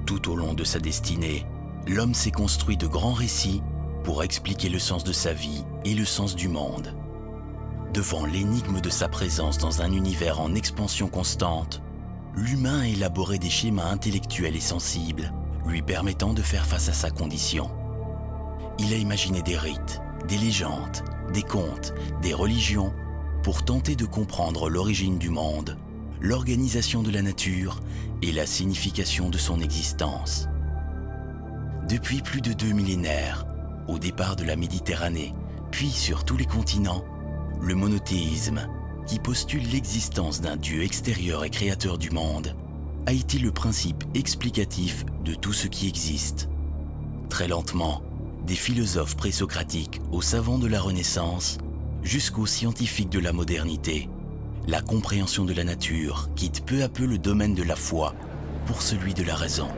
Tout au long de sa destinée, l'homme s'est construit de grands récits pour expliquer le sens de sa vie et le sens du monde. Devant l'énigme de sa présence dans un univers en expansion constante, l'humain a élaboré des schémas intellectuels et sensibles lui permettant de faire face à sa condition. Il a imaginé des rites, des légendes, des contes, des religions pour tenter de comprendre l'origine du monde, l'organisation de la nature et la signification de son existence. Depuis plus de 2 millénaires, au départ de la Méditerranée, puis sur tous les continents, le monothéisme, qui postule l'existence d'un Dieu extérieur et créateur du monde, a été le principe explicatif de tout ce qui existe. Très lentement, des philosophes présocratiques aux savants de la Renaissance, jusqu'aux scientifiques de la modernité, la compréhension de la nature quitte peu à peu le domaine de la foi pour celui de la raison.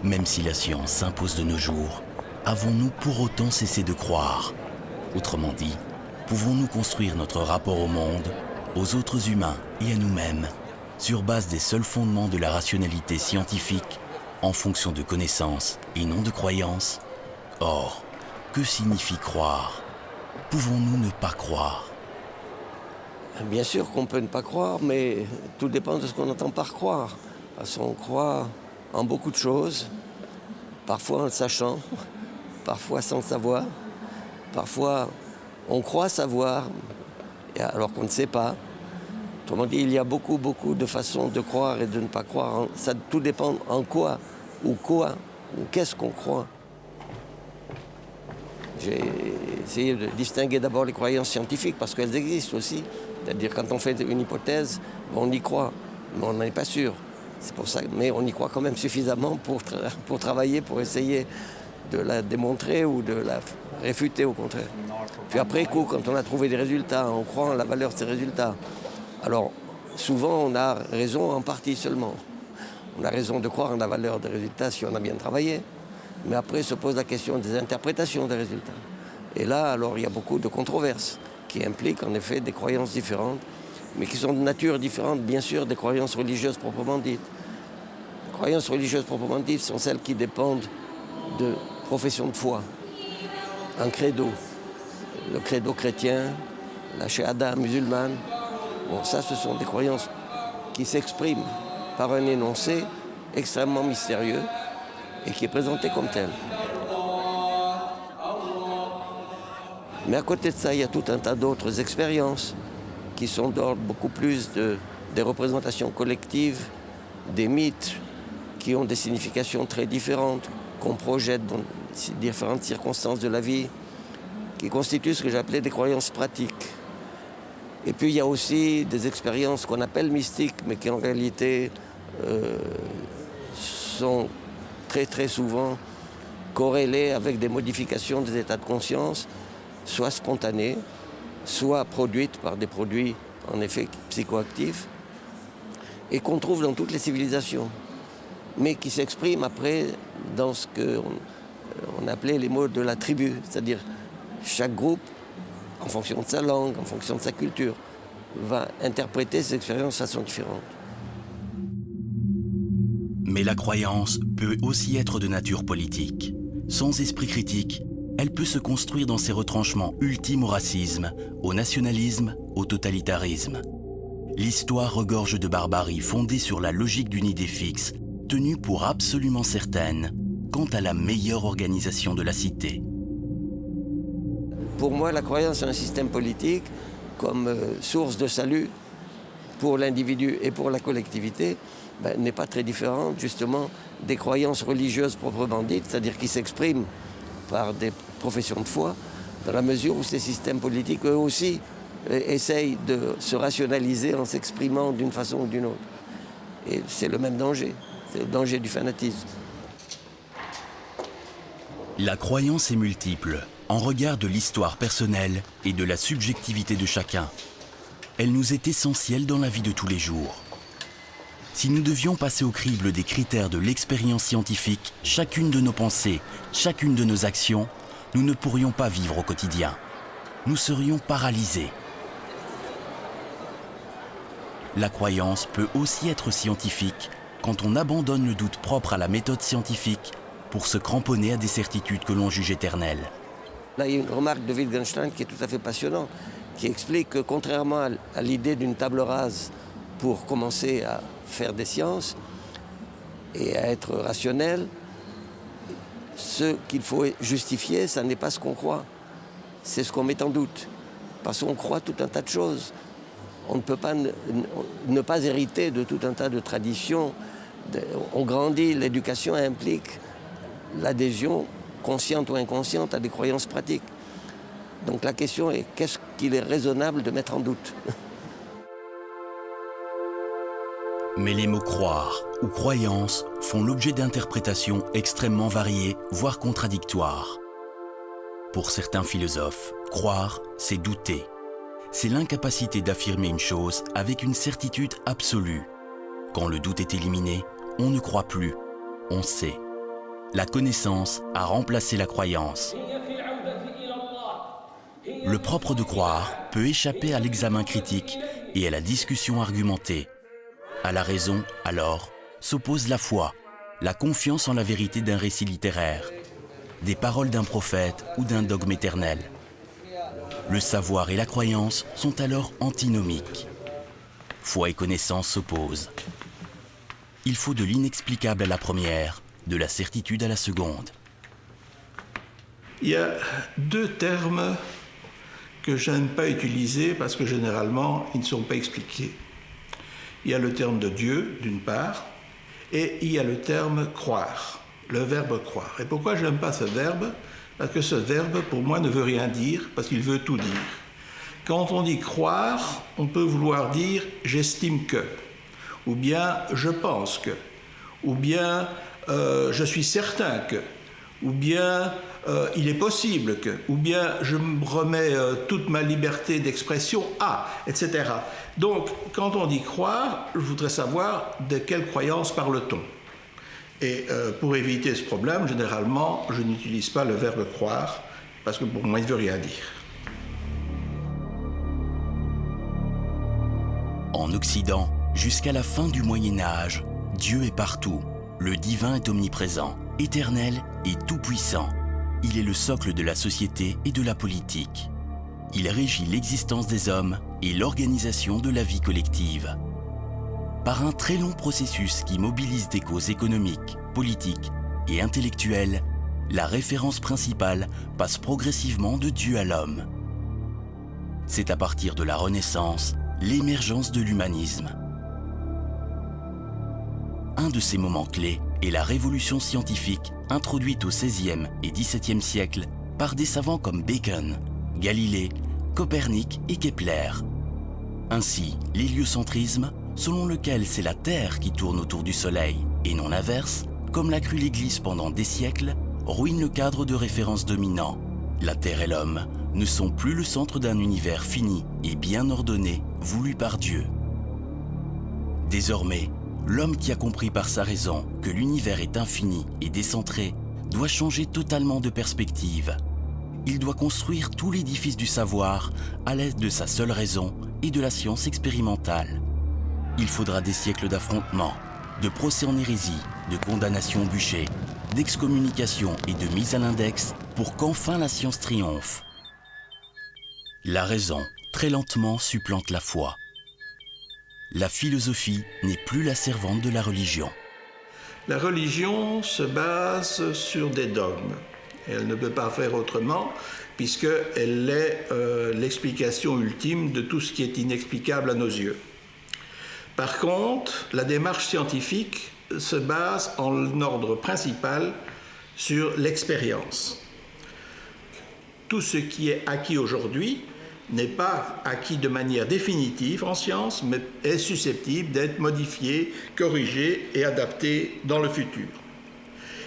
Même si la science s'impose de nos jours, avons-nous pour autant cessé de croire? Autrement dit, pouvons-nous construire notre rapport au monde, aux autres humains et à nous-mêmes sur base des seuls fondements de la rationalité scientifique, en fonction de connaissances et non de croyances? Or, que signifie croire? Pouvons-nous ne pas croire? Bien sûr qu'on peut ne pas croire, mais tout dépend de ce qu'on entend par croire. Parce qu'on croit en beaucoup de choses, parfois en le sachant, parfois sans le savoir. Parfois, on croit savoir, alors qu'on ne sait pas. Autrement dit, il y a beaucoup de façons de croire et de ne pas croire. Ça, tout dépend en quoi, ou qu'est-ce qu'on croit. J'ai essayé de distinguer d'abord les croyances scientifiques, parce qu'elles existent aussi. C'est-à-dire, quand on fait une hypothèse, on y croit, mais on n'en est pas sûr. C'est pour ça, mais on y croit quand même suffisamment pour travailler, pour essayer de la démontrer ou de la réfuter au contraire. Puis après coup, quand on a trouvé des résultats, on croit en la valeur de ces résultats. Alors, souvent, on a raison en partie seulement. On a raison de croire en la valeur des résultats si on a bien travaillé. Mais après se pose la question des interprétations des résultats. Et là, alors, il y a beaucoup de controverses qui impliquent en effet des croyances différentes, mais qui sont de nature différente, bien sûr, des croyances religieuses proprement dites. Les croyances religieuses proprement dites sont celles qui dépendent de profession de foi, un credo, le credo chrétien, la shahada musulmane. Bon, ça, ce sont des croyances qui s'expriment par un énoncé extrêmement mystérieux et qui est présenté comme tel. Mais à côté de ça, il y a tout un tas d'autres expériences qui sont d'ordre beaucoup plus des représentations collectives, des mythes qui ont des significations très différentes, qu'on projette dans différentes circonstances de la vie, qui constituent ce que j'appelais des croyances pratiques. Et puis il y a aussi des expériences qu'on appelle mystiques, mais qui en réalité sont très souvent corrélées avec des modifications des états de conscience, soit spontanées, soit produites par des produits en effet psychoactifs, et qu'on trouve dans toutes les civilisations, mais qui s'expriment après dans ce qu'on appelait les mots de la tribu, c'est-à-dire chaque groupe, en fonction de sa langue, en fonction de sa culture, va interpréter ces expériences de façon différente. Mais la croyance peut aussi être de nature politique. Sans esprit critique, elle peut se construire dans ses retranchements ultimes au racisme, au nationalisme, au totalitarisme. L'histoire regorge de barbarie fondée sur la logique d'une idée fixe, tenue pour absolument certaine, quant à la meilleure organisation de la cité. Pour moi, la croyance en un système politique, comme source de salut pour l'individu et pour la collectivité, n'est pas très différente justement des croyances religieuses proprement dites, c'est-à-dire qui s'expriment par des professions de foi, dans la mesure où ces systèmes politiques, eux aussi, essayent de se rationaliser en s'exprimant d'une façon ou d'une autre. Et c'est le même danger, c'est le danger du fanatisme. La croyance est multiple, en regard de l'histoire personnelle et de la subjectivité de chacun. Elle nous est essentielle dans la vie de tous les jours. Si nous devions passer au crible des critères de l'expérience scientifique, chacune de nos pensées, chacune de nos actions, nous ne pourrions pas vivre au quotidien. Nous serions paralysés. La croyance peut aussi être scientifique quand on abandonne le doute propre à la méthode scientifique pour se cramponner à des certitudes que l'on juge éternelles. Là, il y a une remarque de Wittgenstein qui est tout à fait passionnante, qui explique que contrairement à l'idée d'une table rase pour commencer à faire des sciences et à être rationnel, ce qu'il faut justifier, ça n'est pas ce qu'on croit, c'est ce qu'on met en doute. Parce qu'on croit tout un tas de choses. On ne peut pas ne pas hériter de tout un tas de traditions. On grandit, l'éducation implique l'adhésion, consciente ou inconsciente, à des croyances pratiques. Donc la question est, qu'est-ce qu'il est raisonnable de mettre en doute ? Mais les mots croire ou croyance font l'objet d'interprétations extrêmement variées, voire contradictoires. Pour certains philosophes, croire, c'est douter. C'est l'incapacité d'affirmer une chose avec une certitude absolue. Quand le doute est éliminé, on ne croit plus, on sait. La connaissance a remplacé la croyance. Le propre de croire peut échapper à l'examen critique et à la discussion argumentée. À la raison, alors, s'oppose la foi, la confiance en la vérité d'un récit littéraire, des paroles d'un prophète ou d'un dogme éternel. Le savoir et la croyance sont alors antinomiques. Foi et connaissance s'opposent. Il faut de l'inexplicable à la première, de la certitude à la seconde. Il y a deux termes que je n'aime pas utiliser parce que généralement, ils ne sont pas expliqués. Il y a le terme de Dieu, d'une part, et il y a le terme croire, le verbe croire. Et pourquoi je n'aime pas ce verbe ? Parce que ce verbe, pour moi, ne veut rien dire, parce qu'il veut tout dire. Quand on dit croire, on peut vouloir dire « j'estime que », ou bien « je pense que », ou bien « je suis certain que », ou bien il est possible que, ou bien je me remets toute ma liberté d'expression à, etc. Donc, quand on dit croire, je voudrais savoir de quelle croyance parle-t-on. Et pour éviter ce problème, généralement, je n'utilise pas le verbe croire, parce que pour moi, il ne veut rien dire. En Occident, jusqu'à la fin du Moyen-Âge, Dieu est partout. Le divin est omniprésent, éternel et tout-puissant. Il est le socle de la société et de la politique. Il régit l'existence des hommes et l'organisation de la vie collective. Par un très long processus qui mobilise des causes économiques, politiques et intellectuelles, la référence principale passe progressivement de Dieu à l'homme. C'est à partir de la Renaissance l'émergence de l'humanisme. Un de ces moments clés est la révolution scientifique introduite au XVIe et XVIIe siècle par des savants comme Bacon, Galilée, Copernic et Kepler. Ainsi, l'héliocentrisme, selon lequel c'est la Terre qui tourne autour du Soleil et non l'inverse, comme l'a cru l'Église pendant des siècles, ruine le cadre de référence dominant. La Terre et l'homme ne sont plus le centre d'un univers fini et bien ordonné, voulu par Dieu. Désormais, l'homme qui a compris par sa raison que l'univers est infini et décentré doit changer totalement de perspective. Il doit construire tout l'édifice du savoir à l'aide de sa seule raison et de la science expérimentale. Il faudra des siècles d'affrontements, de procès en hérésie, de condamnation au bûcher, d'excommunication et de mise à l'index pour qu'enfin la science triomphe. La raison, très lentement, supplante la foi. La philosophie n'est plus la servante de la religion. La religion se base sur des dogmes. Elle ne peut pas faire autrement, puisqu'elle est l'explication ultime de tout ce qui est inexplicable à nos yeux. Par contre, la démarche scientifique se base en ordre principal sur l'expérience. Tout ce qui est acquis aujourd'hui n'est pas acquis de manière définitive en science, mais est susceptible d'être modifié, corrigé et adapté dans le futur.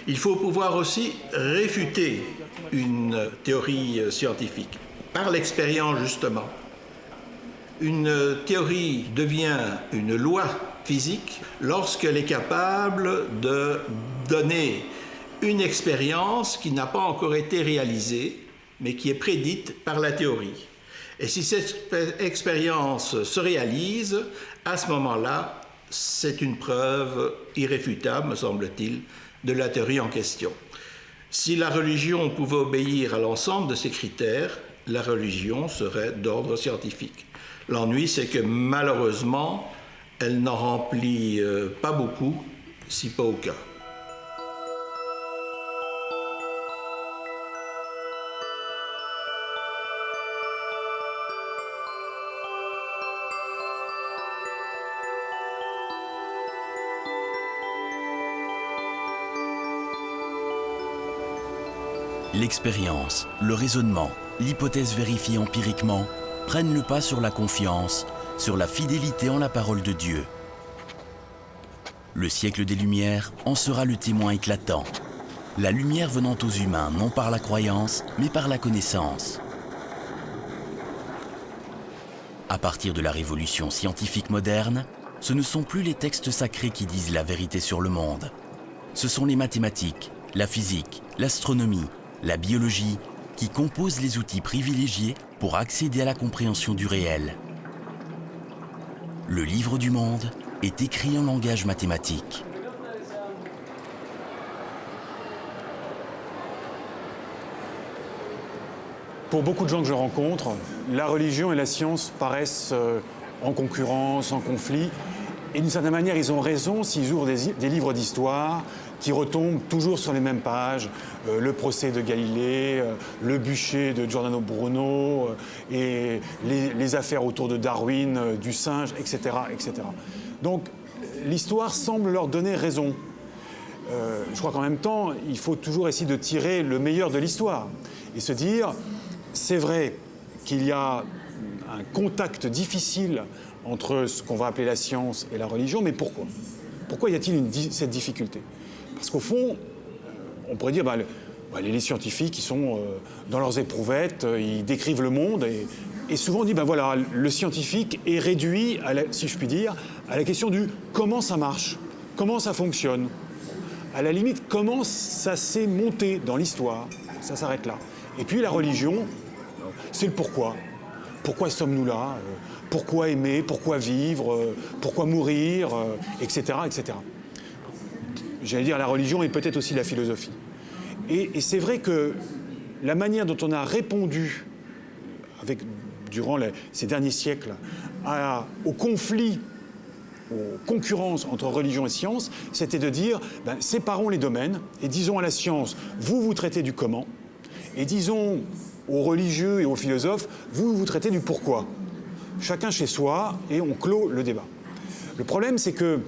Il faut pouvoir aussi réfuter une théorie scientifique, par l'expérience justement. Une théorie devient une loi physique lorsqu'elle est capable de donner une expérience qui n'a pas encore été réalisée, mais qui est prédite par la théorie. Et si cette expérience se réalise, à ce moment-là, c'est une preuve irréfutable, me semble-t-il, de la théorie en question. Si la religion pouvait obéir à l'ensemble de ces critères, la religion serait d'ordre scientifique. L'ennui, c'est que malheureusement, elle n'en remplit pas beaucoup, si pas aucun. L'expérience, le raisonnement, l'hypothèse vérifiée empiriquement prennent le pas sur la confiance, sur la fidélité en la parole de Dieu. Le siècle des Lumières en sera le témoin éclatant. La lumière venant aux humains non par la croyance, mais par la connaissance. À partir de la révolution scientifique moderne, ce ne sont plus les textes sacrés qui disent la vérité sur le monde. Ce sont les mathématiques, la physique, l'astronomie, la biologie qui composent les outils privilégiés pour accéder à la compréhension du réel. Le livre du monde est écrit en langage mathématique. Pour beaucoup de gens que je rencontre, la religion et la science paraissent en concurrence, en conflit. Et d'une certaine manière, ils ont raison s'ils ouvrent des livres d'histoire qui retombent toujours sur les mêmes pages. Le procès de Galilée, le bûcher de Giordano Bruno, et les affaires autour de Darwin, du singe, etc., etc. Donc l'histoire semble leur donner raison. Je crois qu'en même temps, il faut toujours essayer de tirer le meilleur de l'histoire et se dire, c'est vrai qu'il y a un contact difficile entre ce qu'on va appeler la science et la religion, mais pourquoi ? Pourquoi y a-t-il cette difficulté ? Parce qu'au fond, on pourrait dire, les scientifiques, ils sont dans leurs éprouvettes, ils décrivent le monde, et souvent on dit, voilà, le scientifique est réduit, si je puis dire, à la question du comment ça marche, comment ça fonctionne, à la limite, comment ça s'est monté dans l'histoire, ça s'arrête là. Et puis la religion, c'est le pourquoi. Pourquoi sommes-nous là ? Pourquoi aimer ? Pourquoi vivre ? Pourquoi mourir ? Etc., etc. J'allais dire, la religion est peut-être aussi la philosophie. Et c'est vrai que la manière dont on a répondu, durant ces derniers siècles, au conflit, aux concurrences entre religion et science, c'était de dire, séparons les domaines et disons à la science, vous traitez du comment, et disons aux religieux et aux philosophes, vous traitez du pourquoi. Chacun chez soi, et on clôt le débat. Le problème, c'est que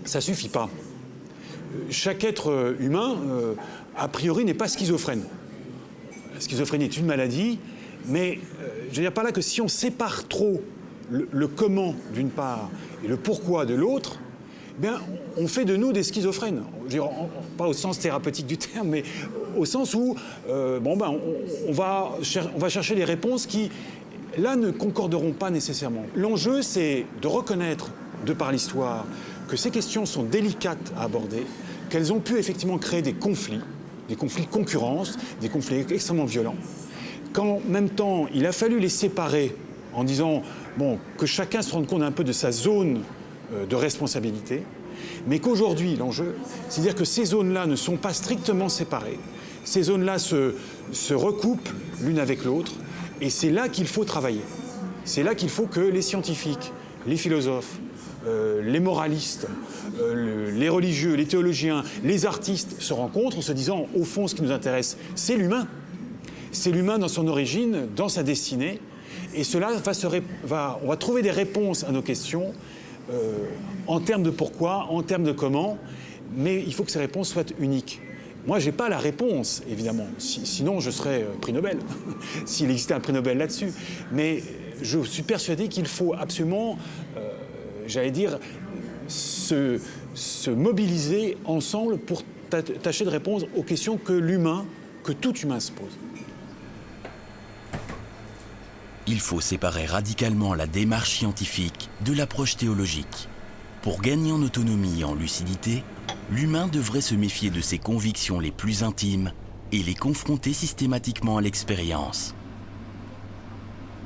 ça ne suffit pas. Chaque être humain, a priori, n'est pas schizophrène. La schizophrénie est une maladie, mais je veux dire par là que si on sépare trop le comment d'une part et le pourquoi de l'autre, on fait de nous des schizophrènes. Je veux dire, pas au sens thérapeutique du terme, mais au sens où on va chercher des réponses qui, là, ne concorderont pas nécessairement. L'enjeu, c'est de reconnaître, de par l'histoire, que ces questions sont délicates à aborder, qu'elles ont pu effectivement créer des conflits de concurrence, des conflits extrêmement violents, qu'en même temps, il a fallu les séparer en disant que chacun se rende compte un peu de sa zone de responsabilité, mais qu'aujourd'hui, l'enjeu, c'est de dire que ces zones-là ne sont pas strictement séparées. Ces zones-là se recoupent l'une avec l'autre, et c'est là qu'il faut travailler. C'est là qu'il faut que les scientifiques, les philosophes, les moralistes, les religieux, les théologiens, les artistes se rencontrent en se disant, au fond, ce qui nous intéresse, c'est l'humain. C'est l'humain dans son origine, dans sa destinée. Et cela on va trouver des réponses à nos questions en termes de pourquoi, en termes de comment, mais il faut que ces réponses soient uniques. Moi, je n'ai pas la réponse, évidemment. Sinon, je serais prix Nobel, s'il existait un prix Nobel là-dessus. Mais je suis persuadé qu'il faut absolument, se mobiliser ensemble pour tâcher de répondre aux questions que tout humain se pose. Il faut séparer radicalement la démarche scientifique de l'approche théologique. Pour gagner en autonomie et en lucidité, l'humain devrait se méfier de ses convictions les plus intimes et les confronter systématiquement à l'expérience.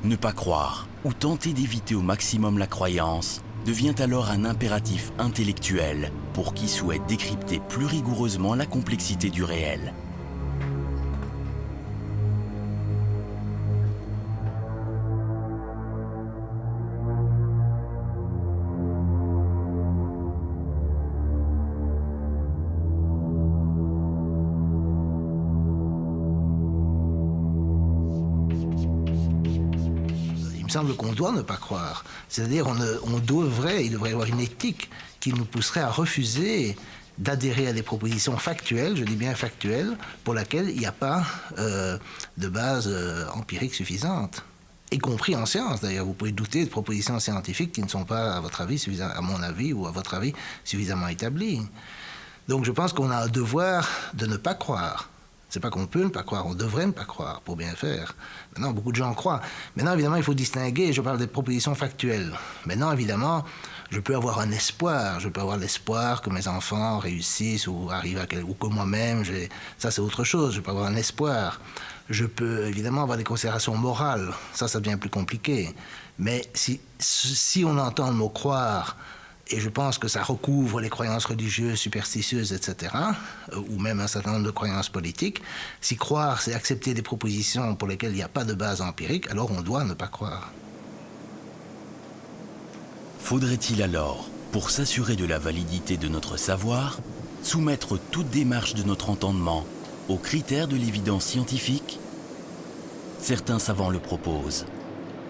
Ne pas croire ou tenter d'éviter au maximum la croyance devient alors un impératif intellectuel pour qui souhaite décrypter plus rigoureusement la complexité du réel. Il me semble qu'on doit ne pas croire. C'est-à-dire il devrait y avoir une éthique qui nous pousserait à refuser d'adhérer à des propositions factuelles, je dis bien factuelles, pour laquelle il n'y a pas de base empirique suffisante. Y compris en science, d'ailleurs. Vous pouvez douter de propositions scientifiques qui ne sont pas, à mon avis, ou à votre avis, suffisamment établies. Donc je pense qu'on a un devoir de ne pas croire. C'est pas qu'on peut ne pas croire, on devrait ne pas croire pour bien faire. Maintenant, beaucoup de gens croient. Maintenant, évidemment, il faut distinguer, je parle des propositions factuelles. Maintenant, évidemment, je peux avoir un espoir. Je peux avoir l'espoir que mes enfants réussissent ou arrivent ou que moi-même, ça c'est autre chose. Je peux avoir un espoir. Je peux évidemment avoir des considérations morales. Ça devient plus compliqué. Mais si on entend le mot croire, et je pense que ça recouvre les croyances religieuses, superstitieuses, etc., ou même un certain nombre de croyances politiques. Si croire, c'est accepter des propositions pour lesquelles il n'y a pas de base empirique, alors on doit ne pas croire. Faudrait-il alors, pour s'assurer de la validité de notre savoir, soumettre toute démarche de notre entendement aux critères de l'évidence scientifique? Certains savants le proposent.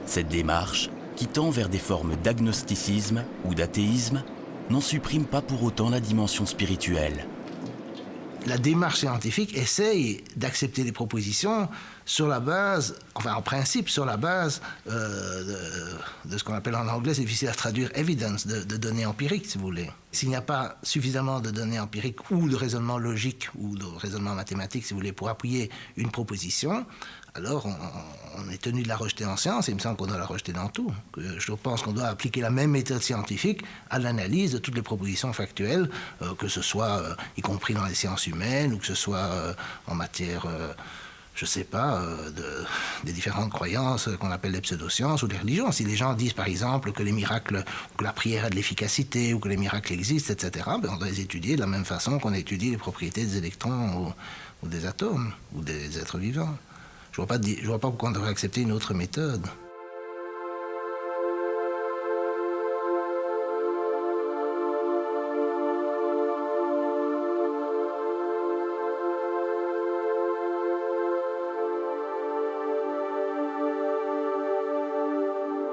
Cette démarche, qui tend vers des formes d'agnosticisme ou d'athéisme, n'en supprime pas pour autant la dimension spirituelle. La démarche scientifique essaye d'accepter des propositions sur la base, enfin en principe sur la base de ce qu'on appelle en anglais, c'est difficile à traduire, evidence, de données empiriques si vous voulez. S'il n'y a pas suffisamment de données empiriques ou de raisonnement logique ou de raisonnement mathématique si vous voulez pour appuyer une proposition, alors on est tenu de la rejeter en science et il me semble qu'on doit la rejeter dans tout. Je pense qu'on doit appliquer la même méthode scientifique à l'analyse de toutes les propositions factuelles, que ce soit y compris dans les sciences humaines ou que ce soit en matière... je ne sais pas, des différentes croyances qu'on appelle les pseudosciences ou les religions. Si les gens disent, par exemple, que les miracles, que la prière a de l'efficacité ou que les miracles existent, etc., on doit les étudier de la même façon qu'on étudie les propriétés des électrons ou des atomes ou des êtres vivants. Je ne vois pas pourquoi on devrait accepter une autre méthode.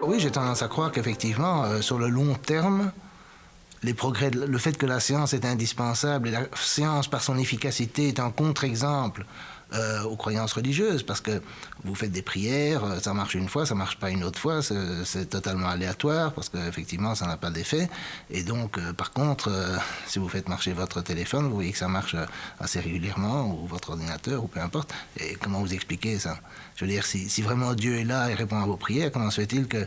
Oui, j'ai tendance à croire qu'effectivement, sur le long terme, les progrès, le fait que la science est indispensable et la science, par son efficacité, est un contre-exemple aux croyances religieuses, parce que vous faites des prières, ça marche une fois, ça marche pas une autre fois, c'est totalement aléatoire, parce qu'effectivement, ça n'a pas d'effet. Et donc, par contre, si vous faites marcher votre téléphone, vous voyez que ça marche assez régulièrement, ou votre ordinateur, ou peu importe. Et comment vous expliquez ça? Je veux dire, si vraiment Dieu est là et répond à vos prières, comment se fait-il que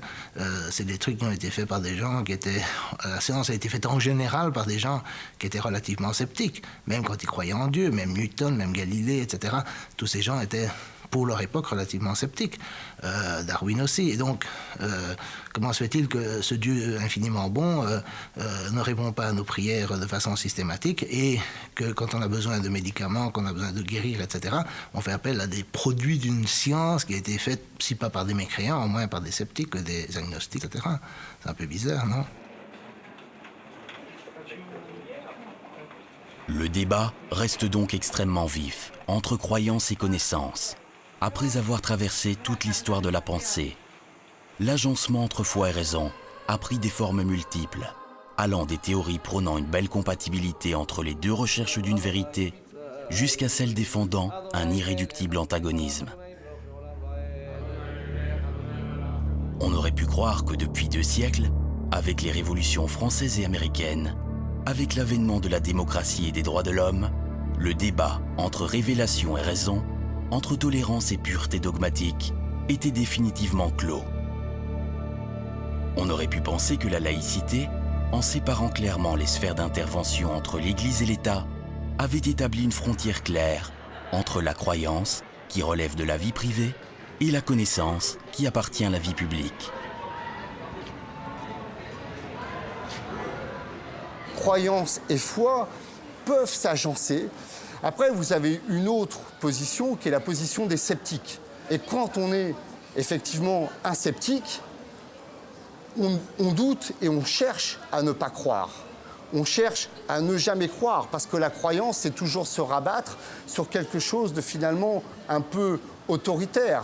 c'est des trucs qui ont été faits par des gens qui étaient... La science a été faite en général par des gens qui étaient relativement sceptiques, même quand ils croyaient en Dieu, même Newton, même Galilée, etc. Tous ces gens étaient, pour leur époque, relativement sceptiques. Darwin aussi. Et donc, comment se fait-il que ce Dieu infiniment bon ne répond pas à nos prières de façon systématique et que quand on a besoin de médicaments, qu'on a besoin de guérir, etc., on fait appel à des produits d'une science qui a été faite, si pas par des mécréants, au moins par des sceptiques, des agnostiques, etc. C'est un peu bizarre, non? Le débat reste donc extrêmement vif, entre croyances et connaissances. Après avoir traversé toute l'histoire de la pensée, l'agencement entre foi et raison a pris des formes multiples, allant des théories prônant une belle compatibilité entre les deux recherches d'une vérité, jusqu'à celles défendant un irréductible antagonisme. On aurait pu croire que depuis 2 siècles, avec les révolutions françaises et américaines, avec l'avènement de la démocratie et des droits de l'homme, le débat entre révélation et raison, entre tolérance et pureté dogmatique, était définitivement clos. On aurait pu penser que la laïcité, en séparant clairement les sphères d'intervention entre l'Église et l'État, avait établi une frontière claire entre la croyance, qui relève de la vie privée, et la connaissance, qui appartient à la vie publique. croyance et foi peuvent s'agencer. Après, vous avez une autre position qui est la position des sceptiques. Et quand on est effectivement un sceptique, on doute et on cherche à ne pas croire. On cherche à ne jamais croire, parce que la croyance, c'est toujours se rabattre sur quelque chose de finalement un peu autoritaire.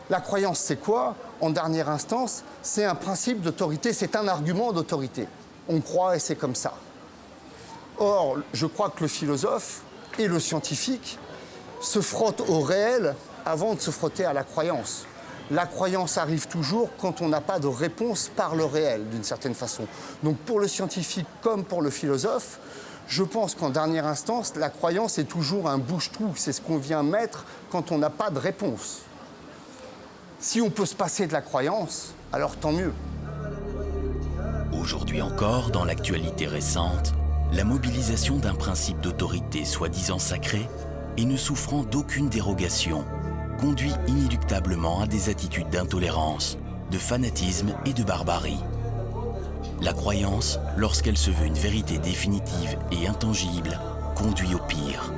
La croyance, c'est quoi? En dernière instance, c'est un principe d'autorité, c'est un argument d'autorité. On croit et c'est comme ça. Or, je crois que le philosophe et le scientifique se frottent au réel avant de se frotter à la croyance. La croyance arrive toujours quand on n'a pas de réponse par le réel, d'une certaine façon. Donc pour le scientifique comme pour le philosophe, je pense qu'en dernière instance, la croyance est toujours un bouche-trou. C'est ce qu'on vient mettre quand on n'a pas de réponse. Si on peut se passer de la croyance, alors tant mieux. Aujourd'hui encore, dans l'actualité récente, la mobilisation d'un principe d'autorité soi-disant sacré et ne souffrant d'aucune dérogation conduit inéluctablement à des attitudes d'intolérance, de fanatisme et de barbarie. La croyance, lorsqu'elle se veut une vérité définitive et intangible, conduit au pire.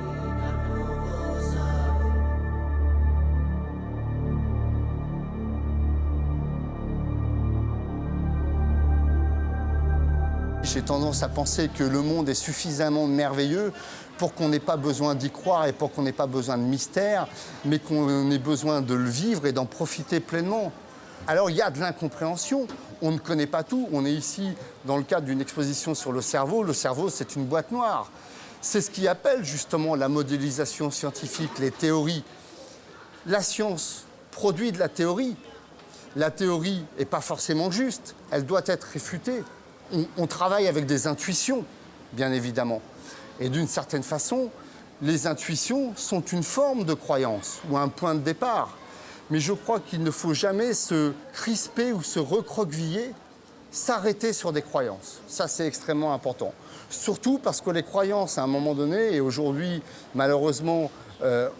J'ai tendance à penser que le monde est suffisamment merveilleux pour qu'on n'ait pas besoin d'y croire et pour qu'on n'ait pas besoin de mystère, mais qu'on ait besoin de le vivre et d'en profiter pleinement. Alors il y a de l'incompréhension, on ne connaît pas tout. On est ici dans le cadre d'une exposition sur le cerveau. Le cerveau, c'est une boîte noire. C'est ce qui appelle justement la modélisation scientifique, les théories. La science produit de la théorie. La théorie n'est pas forcément juste, elle doit être réfutée. On travaille avec des intuitions, bien évidemment. Et d'une certaine façon, les intuitions sont une forme de croyance ou un point de départ. Mais je crois qu'il ne faut jamais se crisper ou se recroqueviller, s'arrêter sur des croyances. Ça, c'est extrêmement important. Surtout parce que les croyances, à un moment donné, et aujourd'hui, malheureusement,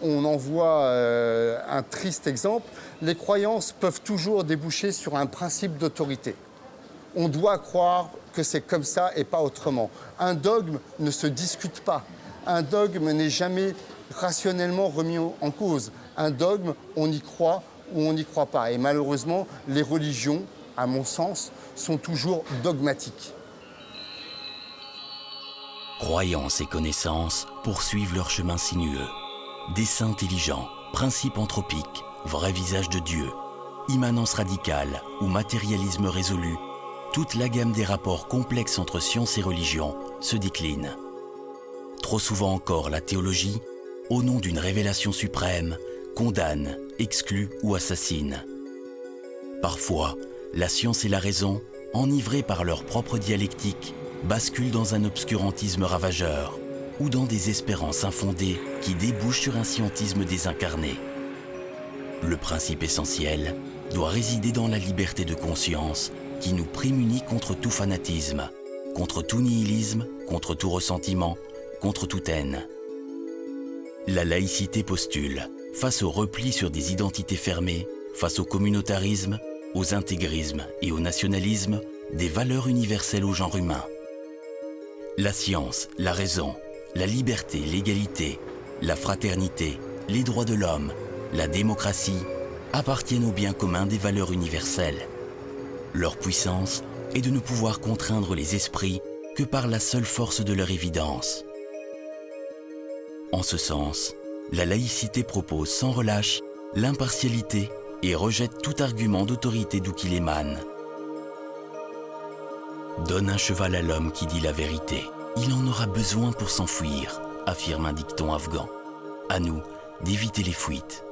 on en voit un triste exemple, les croyances peuvent toujours déboucher sur un principe d'autorité. On doit croire que c'est comme ça et pas autrement. Un dogme ne se discute pas. Un dogme n'est jamais rationnellement remis en cause. Un dogme, on y croit ou on n'y croit pas. Et malheureusement, les religions, à mon sens, sont toujours dogmatiques. Croyances et connaissances poursuivent leur chemin sinueux. Dessein intelligent, principe anthropique, vrai visage de Dieu, immanence radicale ou matérialisme résolu, toute la gamme des rapports complexes entre science et religion se décline. Trop souvent encore, la théologie, au nom d'une révélation suprême, condamne, exclut ou assassine. Parfois, la science et la raison, enivrées par leur propre dialectique, basculent dans un obscurantisme ravageur ou dans des espérances infondées qui débouchent sur un scientisme désincarné. Le principe essentiel doit résider dans la liberté de conscience qui nous prémunit contre tout fanatisme, contre tout nihilisme, contre tout ressentiment, contre toute haine. La laïcité postule, face au repli sur des identités fermées, face au communautarisme, aux intégrismes et au nationalisme, des valeurs universelles au genre humain. La science, la raison, la liberté, l'égalité, la fraternité, les droits de l'homme, la démocratie appartiennent au bien commun des valeurs universelles. Leur puissance est de ne pouvoir contraindre les esprits que par la seule force de leur évidence. En ce sens, la laïcité propose sans relâche l'impartialité et rejette tout argument d'autorité d'où qu'il émane. Donne un cheval à l'homme qui dit la vérité. Il en aura besoin pour s'enfuir, affirme un dicton afghan. À nous d'éviter les fuites.